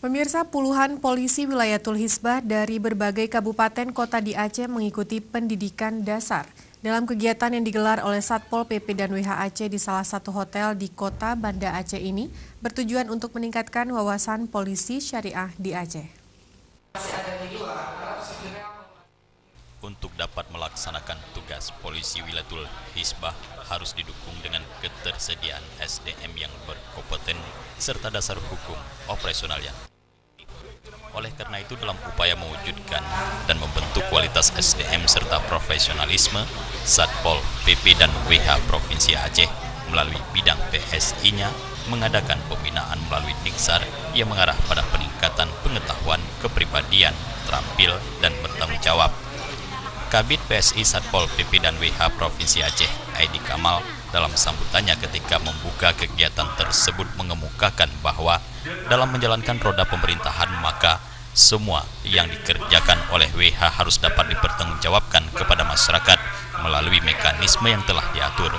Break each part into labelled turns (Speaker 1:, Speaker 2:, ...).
Speaker 1: Pemirsa, puluhan polisi Wilayatul Hizbah dari berbagai kabupaten kota di Aceh mengikuti pendidikan dasar. Dalam kegiatan yang digelar oleh Satpol PP dan WH Aceh di salah satu hotel di kota Banda Aceh ini, bertujuan untuk meningkatkan wawasan polisi syariah di Aceh.
Speaker 2: Untuk dapat melaksanakan tugas polisi Wilayatul Hizbah harus didukung dengan ketersediaan SDM yang berkompeten serta dasar hukum operasional yang. Oleh karena itu, dalam upaya mewujudkan dan membentuk kualitas SDM serta profesionalisme, Satpol PP dan WH Provinsi Aceh melalui bidang PSI-nya mengadakan pembinaan melalui Diksar yang mengarah pada peningkatan pengetahuan kepribadian, terampil, dan bertanggung jawab. Kabid PSI Satpol PP dan WH Provinsi Aceh, Aidi Kamal, dalam sambutannya ketika membuka kegiatan tersebut mengemukakan bahwa dalam menjalankan roda pemerintahan maka semua yang dikerjakan oleh WH harus dapat dipertanggungjawabkan kepada masyarakat melalui mekanisme yang telah diatur.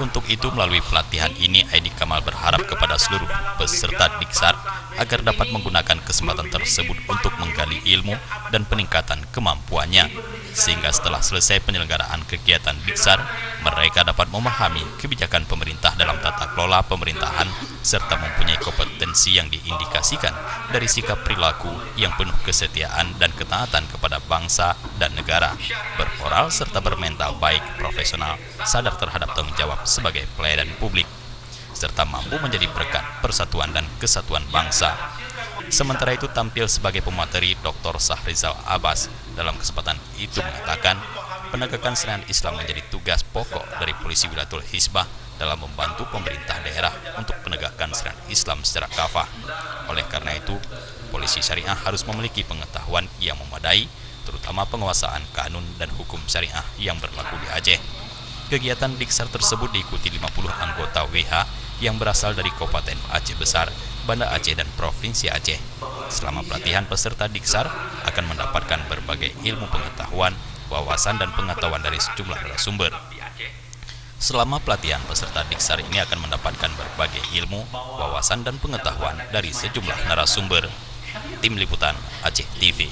Speaker 2: Untuk itu, melalui pelatihan ini, Aidi Kamal berharap kepada seluruh peserta Diksar agar dapat menggunakan kesempatan tersebut untuk menggali ilmu dan peningkatan kemampuannya, sehingga setelah selesai penyelenggaraan kegiatan Diksar, mereka dapat memahami kebijakan pemerintah dalam tata kelola pemerintahan serta mempunyai kompetensi yang diindikasikan dari sikap perilaku yang penuh kesetiaan dan ketaatan kepada bangsa dan negara, bermoral serta bermental baik, profesional, sadar terhadap tanggung jawab sebagai pelayan publik, serta mampu menjadi berkat persatuan dan kesatuan bangsa. Sementara itu, tampil sebagai pemateri Dr. Sahrizal Abbas dalam kesempatan itu mengatakan penegakan syariat Islam menjadi tugas pokok dari polisi Wilayatul Hizbah dalam membantu pemerintah daerah untuk penegakan syariat Islam secara kafah. Oleh karena itu, polisi syariah harus memiliki pengetahuan yang memadai, terutama penguasaan kanun dan hukum syariah yang berlaku di Aceh. Kegiatan Diksar tersebut diikuti 50 anggota WH yang berasal dari Kabupaten Aceh Besar, Banda Aceh, dan Provinsi Aceh. Selama pelatihan, peserta Diksar akan mendapatkan berbagai ilmu pengetahuan, wawasan, dan pengetahuan dari sejumlah narasumber. Selama pelatihan, peserta Diksar ini akan mendapatkan berbagai ilmu, wawasan, dan pengetahuan dari sejumlah narasumber. Tim Liputan Aceh TV.